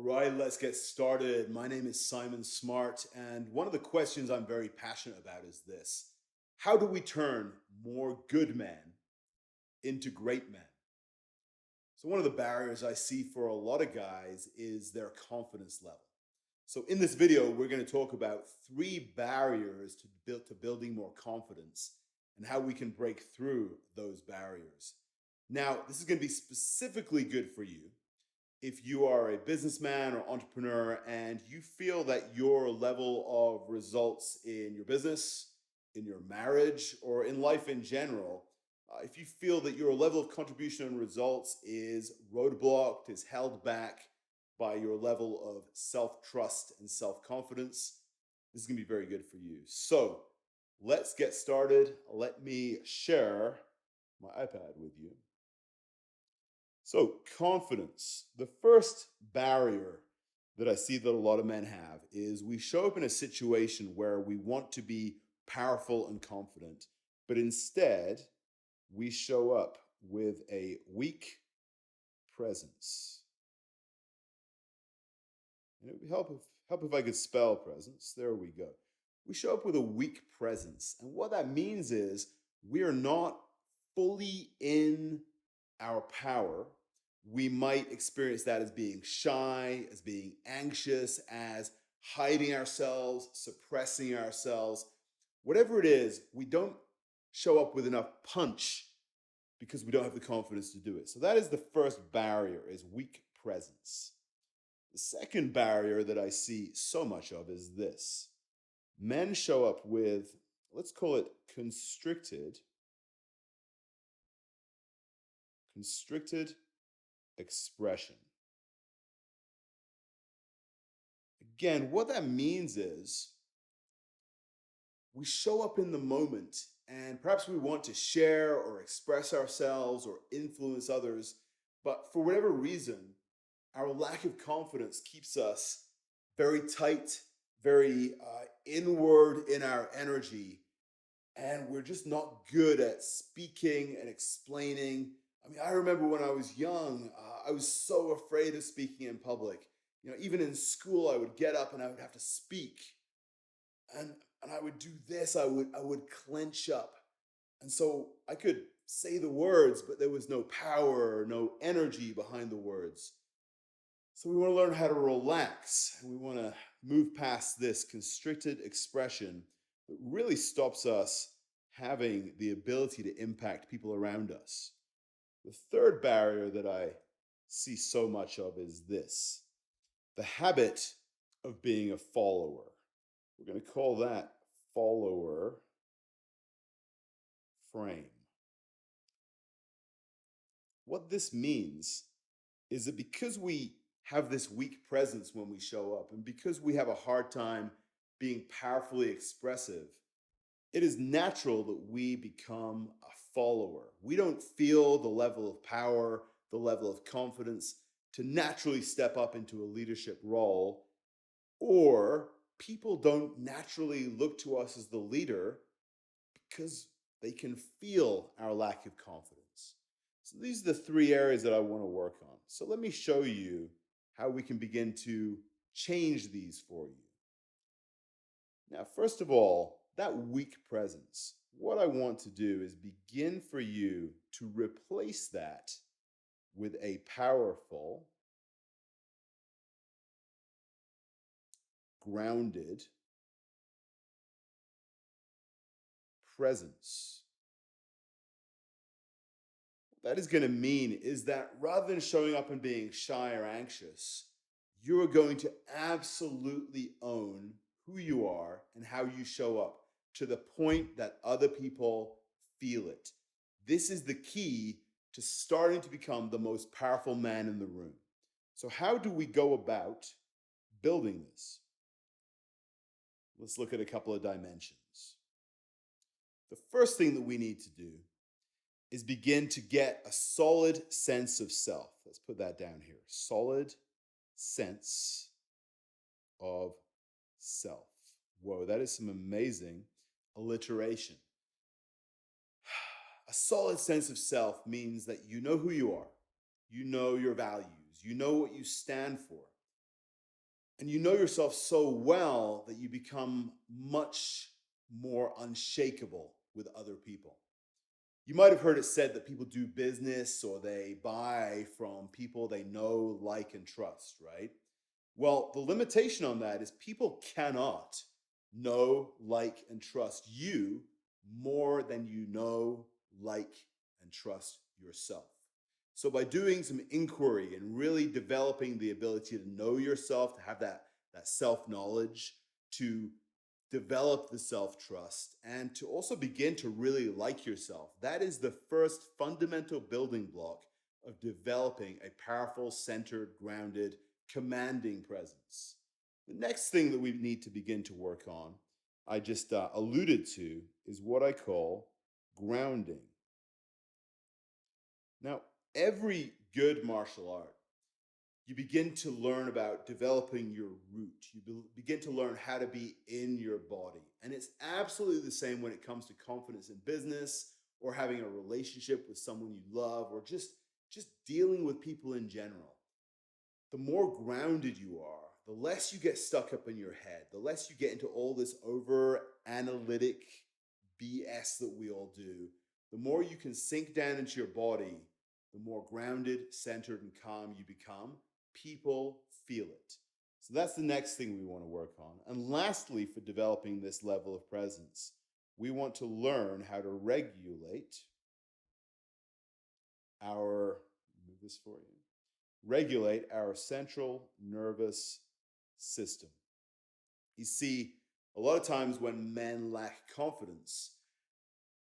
right, let's get started. My name is Simon Smart, and one of the questions I'm very passionate about is this: how do we turn more good men into great men? So, one of the barriers I see for a lot of guys is their confidence level. So, in this video, we're going to talk about three barriers to building more confidence and how we can break through those barriers. Now, this is going to be specifically good for you if you are a businessman or entrepreneur and you feel that your level of results in your business, in your marriage, or in life in general, if you feel that your level of contribution and results is roadblocked, is held back by your level of self trust and self confidence, this is going to be very good for you. So let's get started. Let me share my iPad with you. So, confidence. The first barrier that I see that a lot of men have is we show up in a situation where we want to be powerful and confident, but instead we show up with a weak presence. And it would help if I could spell presence. There we go. We show up with a weak presence. And what that means is we are not fully in our power. We might experience that as being shy, as being anxious, as hiding ourselves, suppressing ourselves. Whatever it is, we don't show up with enough punch because we don't have the confidence to do it. So that is the first barrier, is weak presence. The second barrier that I see so much of is this. Men show up with, let's call it constricted expression. Again, what that means is we show up in the moment and perhaps we want to share or express ourselves or influence others, but for whatever reason, our lack of confidence keeps us very tight, very inward in our energy, and we're just not good at speaking and explaining. I mean, I remember when I was young, I was so afraid of speaking in public. Even in school, I would get up and I would have to speak, and I would do this. I would clench up, and so I could say the words, but there was no power, no energy behind the words. So we want to learn how to relax, and we want to move past this constricted expression that really stops us having the ability to impact people around us. The third barrier that I see so much of is this: the habit of being a follower. We're going to call that follower frame. What this means is that because we have this weak presence when we show up, and because we have a hard time being powerfully expressive, it is natural that we become a follower. We don't feel the level of power, the level of confidence to naturally step up into a leadership role, or people don't naturally look to us as the leader because they can feel our lack of confidence. So these are the three areas that I want to work on. So let me show you how we can begin to change these for you. Now, first of all, that weak presence, what I want to do is begin for you to replace that with a powerful, grounded presence. What that is going to mean is that rather than showing up and being shy or anxious, you are going to absolutely own who you are and how you show up to the point that other people feel it. This is the key to starting to become the most powerful man in the room. So, how do we go about building this? Let's look at a couple of dimensions. The first thing that we need to do is begin to get a solid sense of self. Let's put that down here. Solid sense of self. Whoa, that is some amazing alliteration. A solid sense of self means that you know who you are, you know your values, you know what you stand for. And you know yourself so well that you become much more unshakable with other people. You might have heard it said that people do business or they buy from people they know, like, and trust, right? Well, the limitation on that is people cannot know, like, and trust you more than you know, like, and trust yourself. So, by doing some inquiry and really developing the ability to know yourself, to have that self knowledge, to develop the self trust, and to also begin to really like yourself. That is the first fundamental building block of developing a powerful, centered, grounded, commanding presence. The next thing that we need to begin to work on, I just alluded to, is what I call grounding. Now, every good martial art, you begin to learn about developing your root. You begin to learn how to be in your body. And it's absolutely the same when it comes to confidence in business or having a relationship with someone you love or just dealing with people in general. The more grounded you are, the less you get stuck up in your head, the less you get into all this over analytic BS that we all do, the more you can sink down into your body, the more grounded, centered, and calm you become. People feel it. So that's the next thing we want to work on. And lastly, for developing this level of presence, we want to learn how to regulate our, move this for you, regulate our central nervous system. You see, a lot of times when men lack confidence,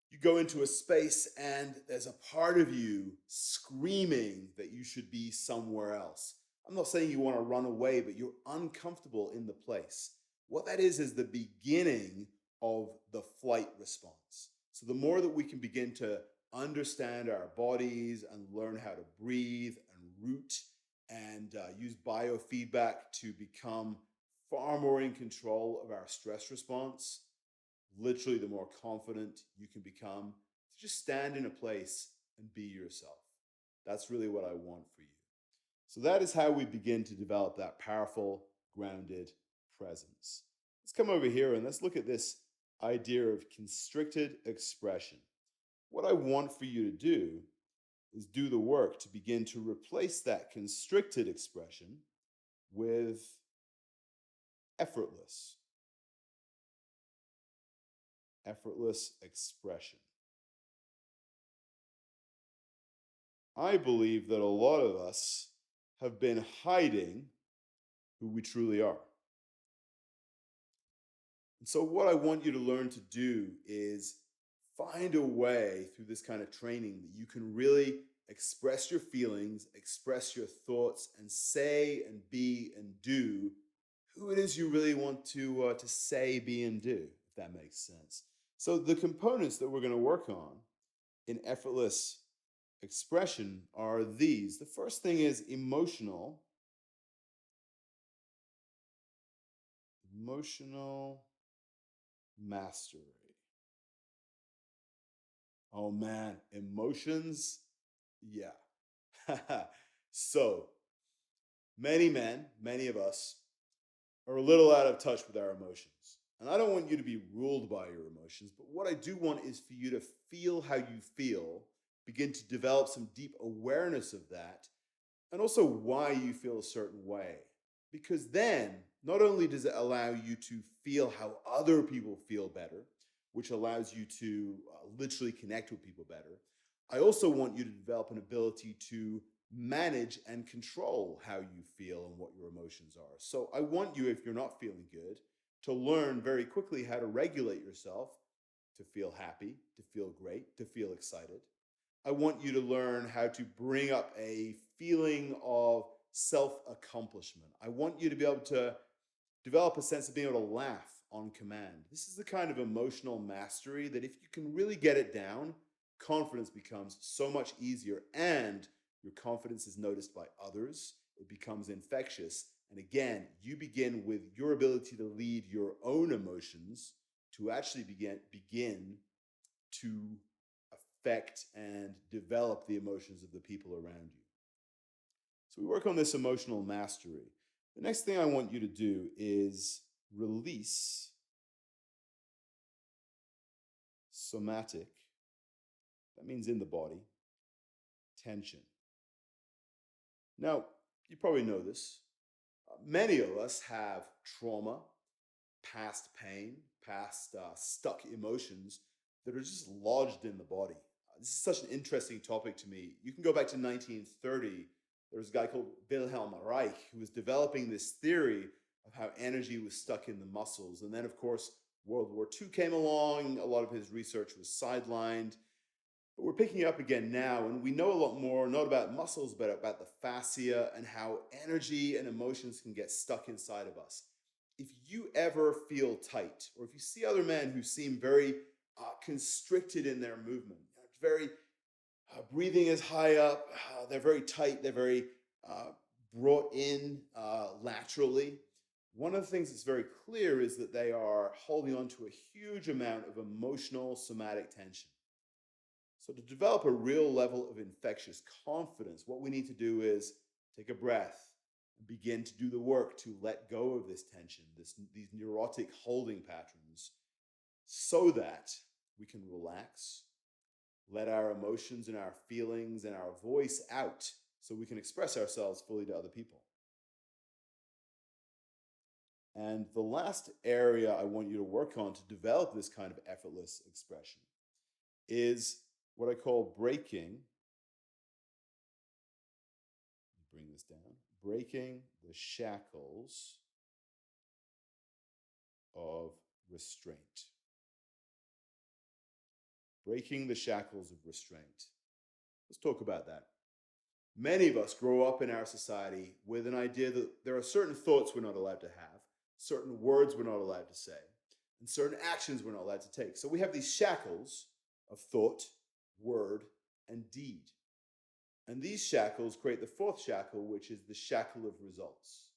you go into a space and there's a part of you screaming that you should be somewhere else. I'm not saying you want to run away, but you're uncomfortable in the place. What that is the beginning of the flight response. So the more that we can begin to understand our bodies and learn how to breathe and root and use biofeedback to become far more in control of our stress response, literally the more confident you can become to just stand in a place and be yourself. That's really what I want for you. So that is how we begin to develop that powerful, grounded presence. Let's come over here and let's look at this idea of constricted expression. What I want for you to do is do the work to begin to replace that constricted expression with effortless, effortless expression. I believe that a lot of us have been hiding who we truly are. And so, what I want you to learn to do is find a way through this kind of training that you can really express your feelings, express your thoughts, and say and be and do who it is you really want to say, be, and do, if that makes sense. So, the components that we're going to work on in effortless expression are these. The first thing is emotional mastery. Oh man, emotions? Yeah. So, many men, many of us, are a little out of touch with our emotions. And I don't want you to be ruled by your emotions, but what I do want is for you to feel how you feel, begin to develop some deep awareness of that, and also why you feel a certain way. Because then, not only does it allow you to feel how other people feel better, which allows you to literally connect with people better, I also want you to develop an ability to manage and control how you feel and what your emotions are. So I want you, if you're not feeling good, to learn very quickly how to regulate yourself to feel happy, to feel great, to feel excited. I want you to learn how to bring up a feeling of self accomplishment. I want you to be able to develop a sense of being able to laugh on command. This is the kind of emotional mastery that if you can really get it down, confidence becomes so much easier and your confidence is noticed by others. It becomes infectious. And again, you begin with your ability to lead your own emotions to actually begin to affect and develop the emotions of the people around you. So we work on this emotional mastery. The next thing I want you to do is release somatic, that means in the body, tension. Now, you probably know this. Many of us have trauma, past pain, past stuck emotions that are just lodged in the body. This is such an interesting topic to me. You can go back to 1930. There was a guy called Wilhelm Reich who was developing this theory of how energy was stuck in the muscles. And then, of course, World War II came along. A lot of his research was sidelined. But we're picking it up again now, and we know a lot more, not about muscles, but about the fascia and how energy and emotions can get stuck inside of us. If you ever feel tight, or if you see other men who seem very constricted in their movement, very breathing is high up, they're very tight, they're very brought in laterally. One of the things that's very clear is that they are holding on to a huge amount of emotional somatic tension. So to develop a real level of infectious confidence, what we need to do is take a breath and begin to do the work to let go of this tension, these neurotic holding patterns, so that we can relax, let our emotions and our feelings and our voice out so we can express ourselves fully to other people. And the last area I want you to work on to develop this kind of effortless expression is what I call breaking the shackles of restraint. Breaking the shackles of restraint. Let's talk about that. Many of us grow up in our society with an idea that there are certain thoughts we're not allowed to have, certain words we're not allowed to say, and certain actions we're not allowed to take. So we have these shackles of thought, word, and deed. And these shackles create the fourth shackle, which is the shackle of results.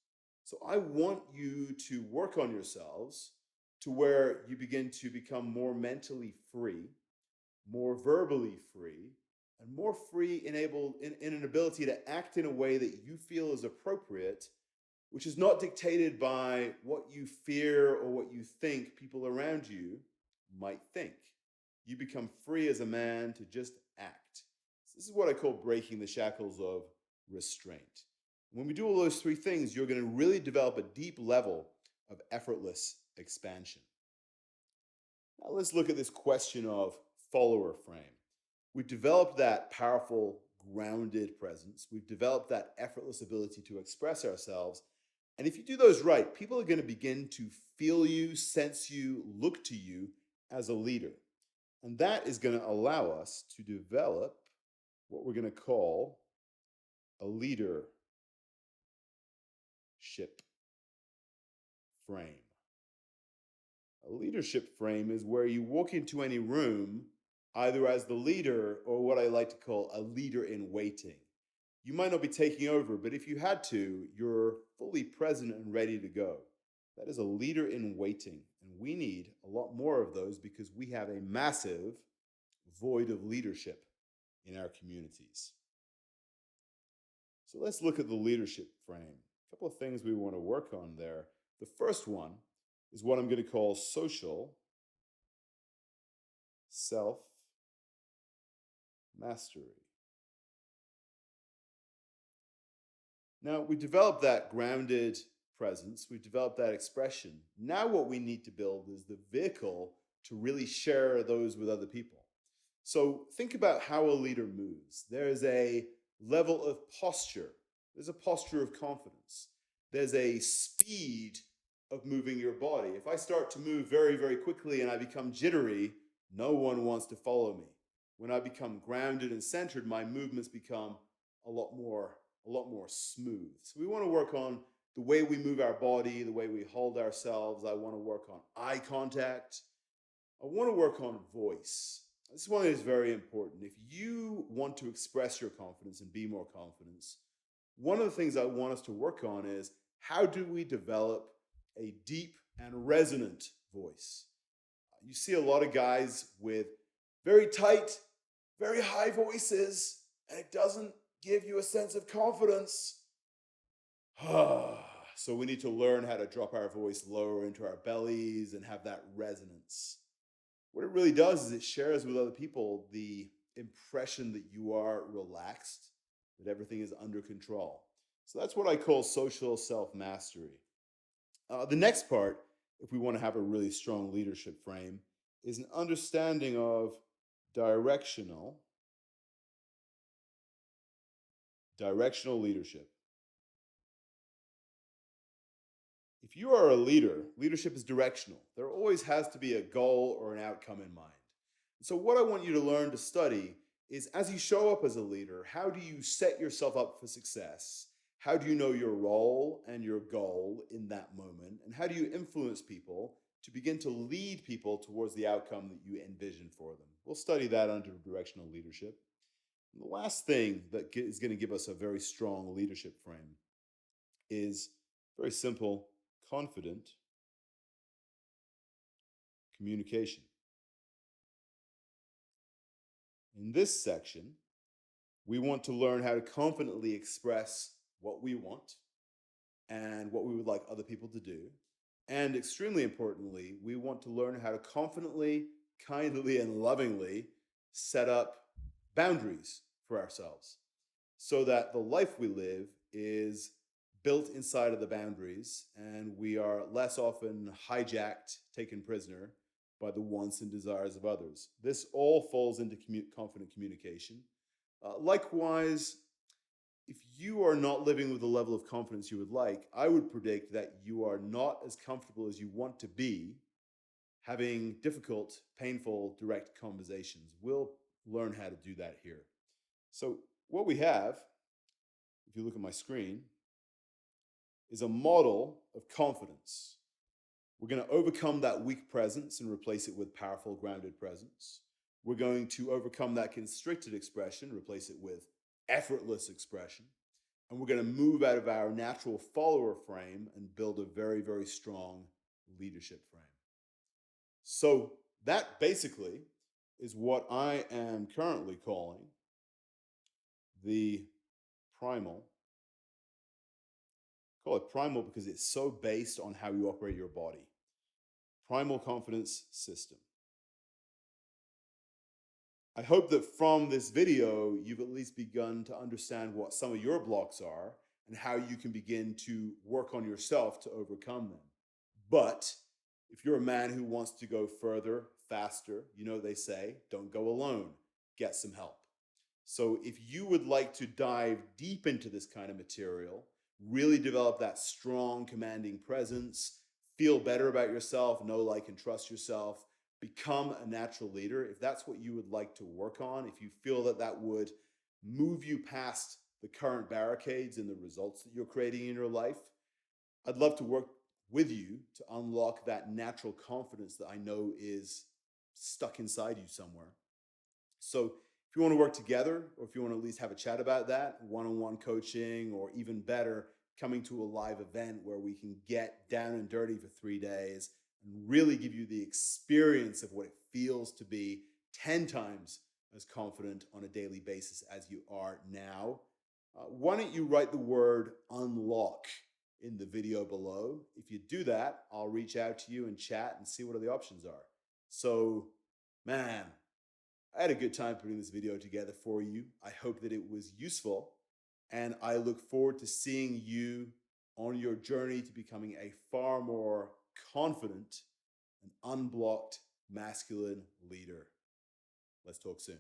So I want you to work on yourselves to where you begin to become more mentally free, more verbally free, and more free in an ability to act in a way that you feel is appropriate, which is not dictated by what you fear or what you think people around you might think. You become free as a man to just act. This is what I call breaking the shackles of restraint. When we do all those three things, you're going to really develop a deep level of effortless expansion. Now let's look at this question of follower frame. We've developed that powerful, grounded presence. We've developed that effortless ability to express ourselves. And if you do those right, people are going to begin to feel you, sense you, look to you as a leader. And that is going to allow us to develop what we're going to call a leadership frame. A leadership frame is where you walk into any room either as the leader or what I like to call a leader in waiting. You might not be taking over, but if you had to, you're fully present and ready to go. That is a leader in waiting. And we need a lot more of those because we have a massive void of leadership in our communities. So let's look at the leadership frame. A couple of things we want to work on there. The first one is what I'm going to call social self-mastery. Now, we developed that grounded presence, we developed that expression. Now what we need to build is the vehicle to really share those with other people. So think about how a leader moves. There's a level of posture. There's a posture of confidence. There's a speed of moving your body. If I start to move very, very quickly and I become jittery, no one wants to follow me. When I become grounded and centered, my movements become a lot more smooth. So we want to work on the way we move our body, the way we hold ourselves. I want to work on eye contact. I want to work on voice. This one is very important. If you want to express your confidence and be more confident, one of the things I want us to work on is how do we develop a deep and resonant voice? You see a lot of guys with very tight, very high voices, and it doesn't give you a sense of confidence. So So we need to learn how to drop our voice lower into our bellies and have that resonance. What it really does is it shares with other people the impression that you are relaxed, that everything is under control. So that's what I call social self mastery. The next part, if we want to have a really strong leadership frame, is an understanding of directional directional leadership. If you are a leader, leadership is directional. There always has to be a goal or an outcome in mind. So, what I want you to learn to study is as you show up as a leader, how do you set yourself up for success? How do you know your role and your goal in that moment? And how do you influence people to begin to lead people towards the outcome that you envision for them? We'll study that under directional leadership. And the last thing that is going to give us a very strong leadership frame is very simple, confident communication. In this section, we want to learn how to confidently express what we want and what we would like other people to do. And extremely importantly, we want to learn how to confidently, kindly, and lovingly set up boundaries for ourselves so that the life we live is built inside of the boundaries and we are less often hijacked, taken prisoner by the wants and desires of others. This all falls into confident communication. Likewise, if you are not living with the level of confidence you would like, I would predict that you are not as comfortable as you want to be having difficult, painful, direct conversations. We'll learn how to do that here. So, what we have, if you look at my screen, is a model of confidence. We're going to overcome that weak presence and replace it with powerful, grounded presence. We're going to overcome that constricted expression, replace it with effortless expression. And we're going to move out of our natural follower frame and build a very, very strong leadership frame. So that basically is what I am currently calling the primal. I call it primal because it's so based on how you operate your body. Primal confidence system. I hope that from this video, you've at least begun to understand what some of your blocks are and how you can begin to work on yourself to overcome them. But if you're a man who wants to go further, faster, you know they say, don't go alone, get some help. So if you would like to dive deep into this kind of material, really develop that strong, commanding presence, feel better about yourself, know, like, and trust yourself, become a natural leader, if that's what you would like to work on, if you feel that that would move you past the current barricades and the results that you're creating in your life, I'd love to work with you to unlock that natural confidence that I know is stuck inside you somewhere. So if you want to work together, or if you want to at least have a chat about that, one-on-one coaching, or even better, coming to a live event where we can get down and dirty for 3 days and really give you the experience of what it feels to be 10 times as confident on a daily basis as you are now, why don't you write the word unlock in the video below? If you do that, I'll reach out to you and chat and see what the options are. So, man, I had a good time putting this video together for you. I hope that it was useful, and I look forward to seeing you on your journey to becoming a far more confident and unblocked masculine leader. Let's talk soon.